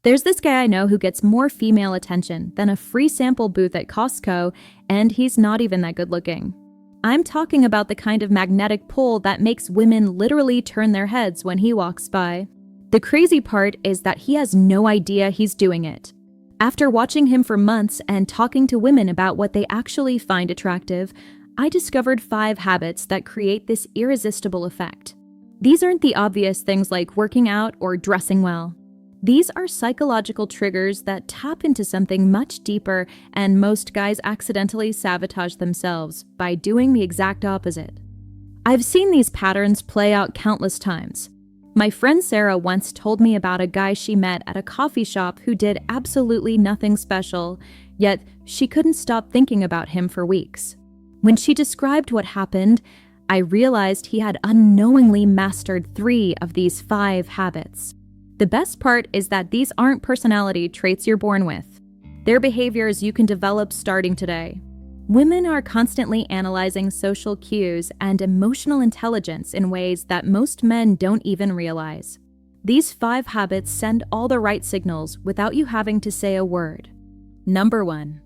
There's this guy I know who gets more female attention than a free sample booth at Costco, and he's not even that good looking. I'm talking about the kind of magnetic pull that makes women literally turn their heads when he walks by. The crazy part is that he has no idea he's doing it. After watching him for months and talking to women about what they actually find attractive, I discovered 5 habits that create this irresistible effect. These aren't the obvious things like working out or dressing well. These are psychological triggers that tap into something much deeper, and most guys accidentally sabotage themselves by doing the exact opposite. I've seen these patterns play out countless times. My friend Sarah once told me about a guy she met at a coffee shop who did absolutely nothing special, yet she couldn't stop thinking about him for weeks. When she described what happened, I realized he had unknowingly mastered 3 of these 5 habits. The best part is that these aren't personality traits you're born with. They're behaviors you can develop starting today. Women are constantly analyzing social cues and emotional intelligence in ways that most men don't even realize. These 5 habits send all the right signals without you having to say a word. Number 1.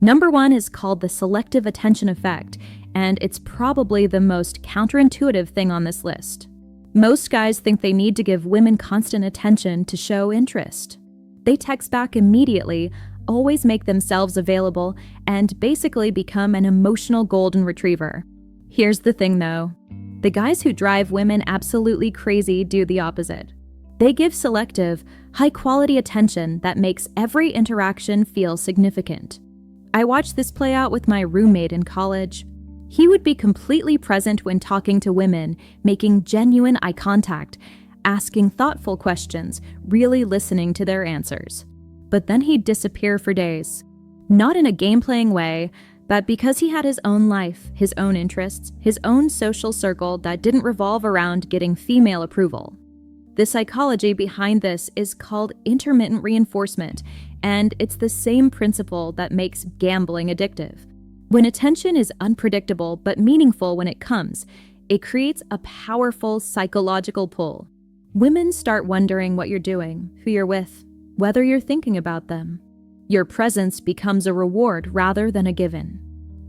Number 1 is called the selective attention effect, and it's probably the most counterintuitive thing on this list. Most guys think they need to give women constant attention to show interest. They text back immediately, always make themselves available, and basically become an emotional golden retriever. Here's the thing though. The guys who drive women absolutely crazy do the opposite. They give selective, high-quality attention that makes every interaction feel significant. I watched this play out with my roommate in college. He would be completely present when talking to women, making genuine eye contact, asking thoughtful questions, really listening to their answers. But then he'd disappear for days. Not in a game-playing way, but because he had his own life, his own interests, his own social circle that didn't revolve around getting female approval. The psychology behind this is called intermittent reinforcement, and it's the same principle that makes gambling addictive. When attention is unpredictable but meaningful when it comes, it creates a powerful psychological pull. Women start wondering what you're doing, who you're with, whether you're thinking about them. Your presence becomes a reward rather than a given.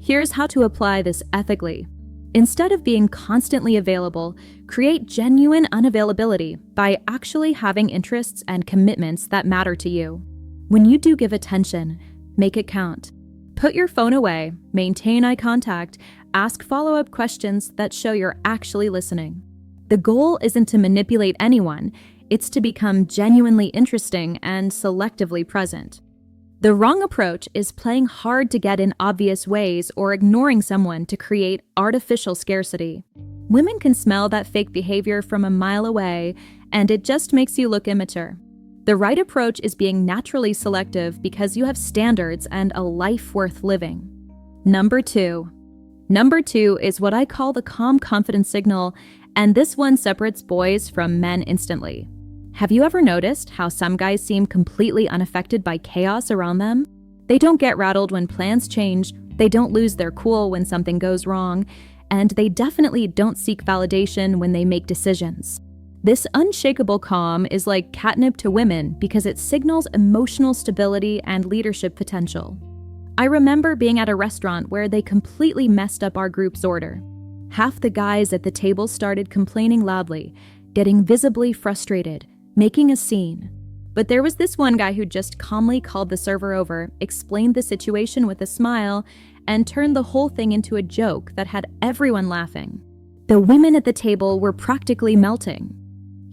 Here's how to apply this ethically. Instead of being constantly available, create genuine unavailability by actually having interests and commitments that matter to you. When you do give attention, make it count. Put your phone away, maintain eye contact, ask follow-up questions that show you're actually listening. The goal isn't to manipulate anyone, it's to become genuinely interesting and selectively present. The wrong approach is playing hard to get in obvious ways or ignoring someone to create artificial scarcity. Women can smell that fake behavior from a mile away, and it just makes you look immature. The right approach is being naturally selective because you have standards and a life worth living. Number 2. Number 2 is what I call the calm confidence signal, and this one separates boys from men instantly. Have you ever noticed how some guys seem completely unaffected by chaos around them? They don't get rattled when plans change, they don't lose their cool when something goes wrong, and they definitely don't seek validation when they make decisions. This unshakable calm is like catnip to women because it signals emotional stability and leadership potential. I remember being at a restaurant where they completely messed up our group's order. Half the guys at the table started complaining loudly, getting visibly frustrated, making a scene. But there was this one guy who just calmly called the server over, explained the situation with a smile, and turned the whole thing into a joke that had everyone laughing. The women at the table were practically melting.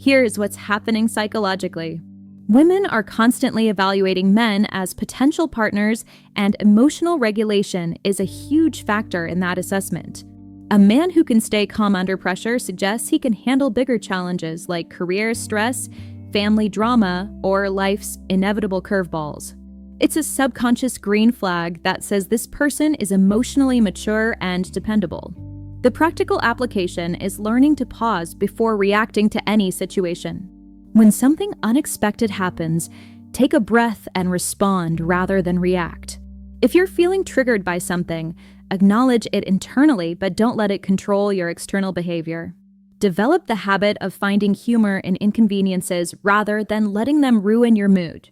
Here's what's happening psychologically. Women are constantly evaluating men as potential partners, and emotional regulation is a huge factor in that assessment. A man who can stay calm under pressure suggests he can handle bigger challenges like career stress, family drama, or life's inevitable curveballs. It's a subconscious green flag that says this person is emotionally mature and dependable. The practical application is learning to pause before reacting to any situation. When something unexpected happens, take a breath and respond rather than react. If you're feeling triggered by something, acknowledge it internally, but don't let it control your external behavior. Develop the habit of finding humor in inconveniences rather than letting them ruin your mood.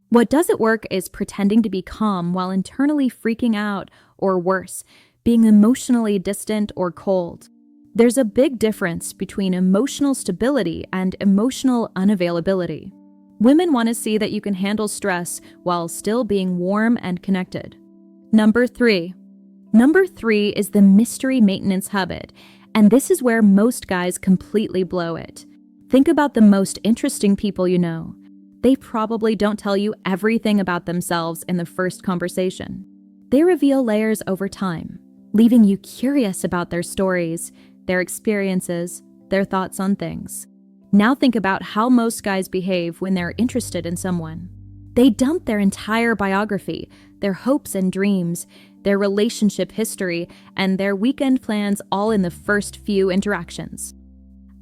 What doesn't work is pretending to be calm while internally freaking out, or worse, being emotionally distant or cold. There's a big difference between emotional stability and emotional unavailability. Women want to see that you can handle stress while still being warm and connected. Number 3. Number 3 is the mystery maintenance habit, and this is where most guys completely blow it. Think about the most interesting people you know. They probably don't tell you everything about themselves in the first conversation. They reveal layers over time, leaving you curious about their stories, their experiences, their thoughts on things. Now think about how most guys behave when they're interested in someone. They dump their entire biography, their hopes and dreams, their relationship history, and their weekend plans all in the first few interactions.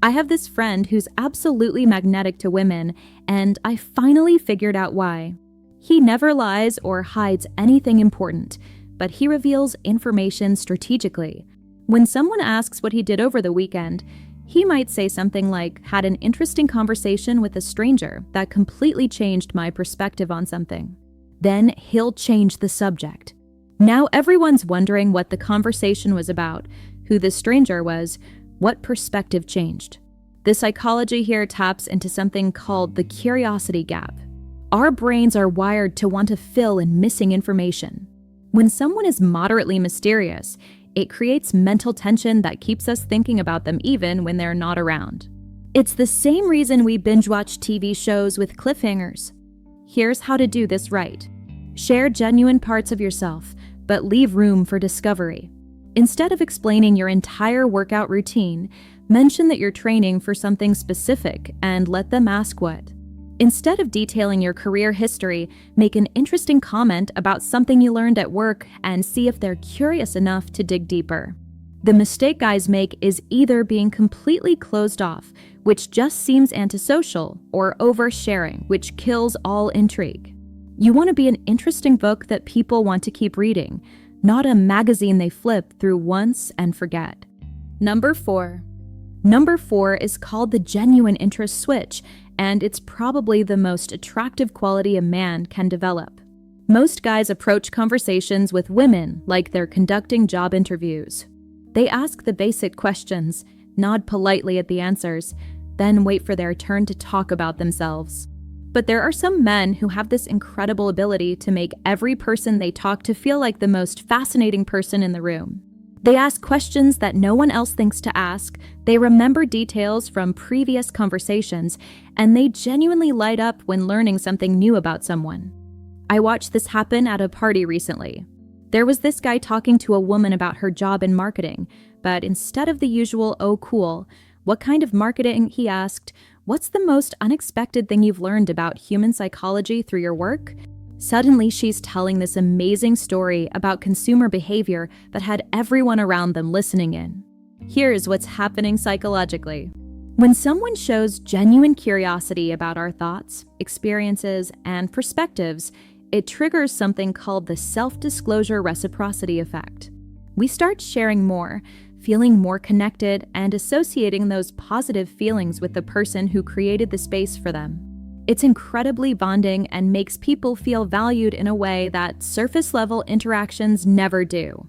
I have this friend who's absolutely magnetic to women, and I finally figured out why. He never lies or hides anything important, but he reveals information strategically. When someone asks what he did over the weekend, he might say something like, "Had an interesting conversation with a stranger that completely changed my perspective on something." Then he'll change the subject. Now everyone's wondering what the conversation was about, who the stranger was, what perspective changed. The psychology here taps into something called the curiosity gap. Our brains are wired to want to fill in missing information. When someone is moderately mysterious, it creates mental tension that keeps us thinking about them even when they're not around. It's the same reason we binge watch TV shows with cliffhangers. Here's how to do this right. Share genuine parts of yourself, but leave room for discovery. Instead of explaining your entire workout routine, mention that you're training for something specific and let them ask what. Instead of detailing your career history, make an interesting comment about something you learned at work and see if they're curious enough to dig deeper. The mistake guys make is either being completely closed off, which just seems antisocial, or oversharing, which kills all intrigue. You want to be an interesting book that people want to keep reading, not a magazine they flip through once and forget. Number 4. Number 4 is called the genuine interest switch, and it's probably the most attractive quality a man can develop. Most guys approach conversations with women like they're conducting job interviews. They ask the basic questions, nod politely at the answers, then wait for their turn to talk about themselves. But there are some men who have this incredible ability to make every person they talk to feel like the most fascinating person in the room. They ask questions that no one else thinks to ask, they remember details from previous conversations, and they genuinely light up when learning something new about someone. I watched this happen at a party recently. There was this guy talking to a woman about her job in marketing, but instead of the usual, "Oh cool, what kind of marketing?" he asked, "What's the most unexpected thing you've learned about human psychology through your work?" Suddenly, she's telling this amazing story about consumer behavior that had everyone around them listening in. Here's what's happening psychologically. When someone shows genuine curiosity about our thoughts, experiences, and perspectives, it triggers something called the self-disclosure reciprocity effect. We start sharing more, feeling more connected, and associating those positive feelings with the person who created the space for them. It's incredibly bonding and makes people feel valued in a way that surface-level interactions never do.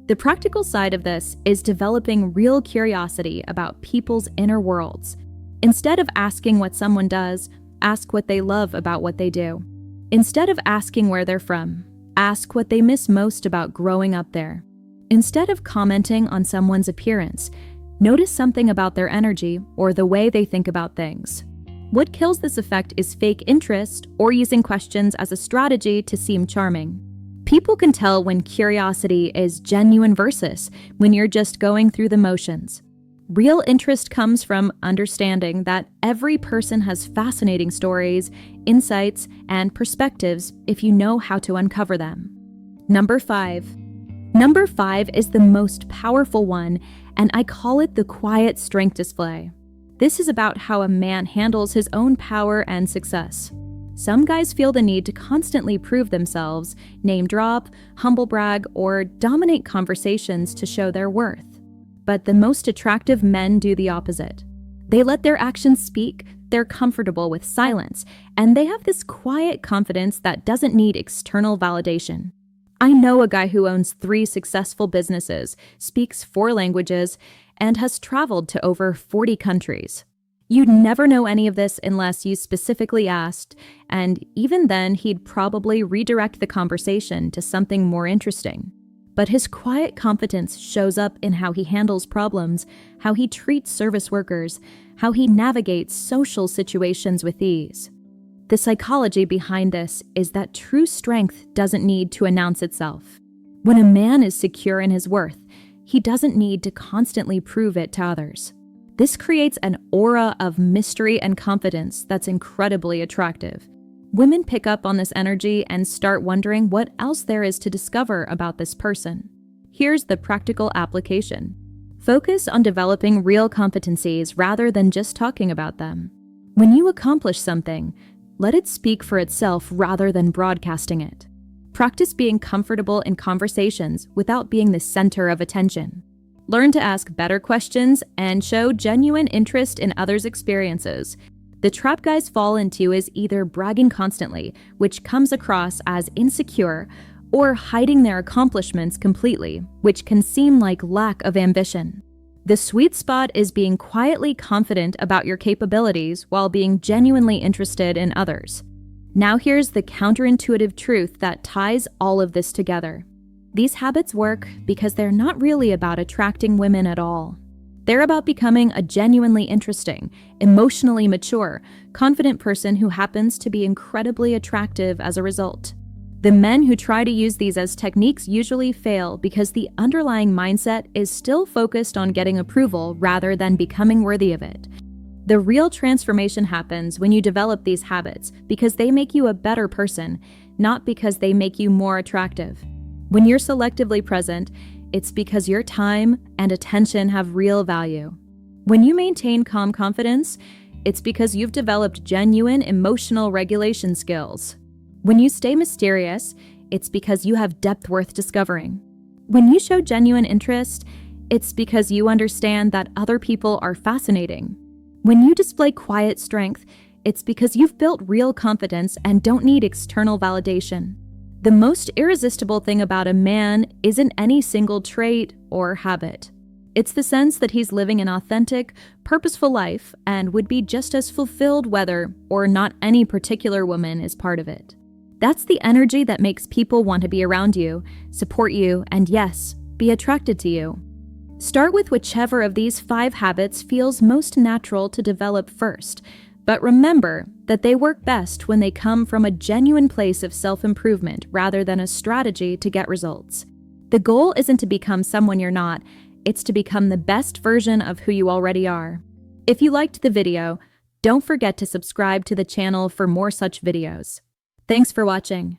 The practical side of this is developing real curiosity about people's inner worlds. Instead of asking what someone does, ask what they love about what they do. Instead of asking where they're from, ask what they miss most about growing up there. Instead of commenting on someone's appearance, notice something about their energy or the way they think about things. What kills this effect is fake interest or using questions as a strategy to seem charming. People can tell when curiosity is genuine versus when you're just going through the motions. Real interest comes from understanding that every person has fascinating stories, insights, and perspectives if you know how to uncover them. Number 5. Number 5 is the most powerful one, and I call it the quiet strength display. This is about how a man handles his own power and success. Some guys feel the need to constantly prove themselves, name drop, humble brag, or dominate conversations to show their worth. But the most attractive men do the opposite. They let their actions speak, They're comfortable with silence, and they have this quiet confidence that doesn't need external validation. I know a guy who owns 3 successful businesses, speaks 4 languages, and has traveled to over 40 countries. You'd never know any of this unless you specifically asked, and even then he'd probably redirect the conversation to something more interesting. But his quiet confidence shows up in how he handles problems, how he treats service workers, how he navigates social situations with ease. The psychology behind this is that true strength doesn't need to announce itself. When a man is secure in his worth, he doesn't need to constantly prove it to others. This creates an aura of mystery and confidence that's incredibly attractive. Women pick up on this energy and start wondering what else there is to discover about this person. Here's the practical application. Focus on developing real competencies rather than just talking about them. When you accomplish something, let it speak for itself rather than broadcasting it. Practice being comfortable in conversations without being the center of attention. Learn to ask better questions and show genuine interest in others' experiences. The trap guys fall into is either bragging constantly, which comes across as insecure, or hiding their accomplishments completely, which can seem like lack of ambition. The sweet spot is being quietly confident about your capabilities while being genuinely interested in others. Now here's the counterintuitive truth that ties all of this together. These habits work because they're not really about attracting women at all. They're about becoming a genuinely interesting, emotionally mature, confident person who happens to be incredibly attractive as a result. The men who try to use these as techniques usually fail because the underlying mindset is still focused on getting approval rather than becoming worthy of it. The real transformation happens when you develop these habits because they make you a better person, not because they make you more attractive. When you're selectively present, it's because your time and attention have real value. When you maintain calm confidence, it's because you've developed genuine emotional regulation skills. When you stay mysterious, it's because you have depth worth discovering. When you show genuine interest, it's because you understand that other people are fascinating. When you display quiet strength, it's because you've built real confidence and don't need external validation. The most irresistible thing about a man isn't any single trait or habit. It's the sense that he's living an authentic, purposeful life and would be just as fulfilled whether or not any particular woman is part of it. That's the energy that makes people want to be around you, support you, and yes, be attracted to you. Start with whichever of these 5 habits feels most natural to develop first, but remember that they work best when they come from a genuine place of self-improvement rather than a strategy to get results. The goal isn't to become someone you're not, it's to become the best version of who you already are. If you liked the video, don't forget to subscribe to the channel for more such videos. Thanks for watching.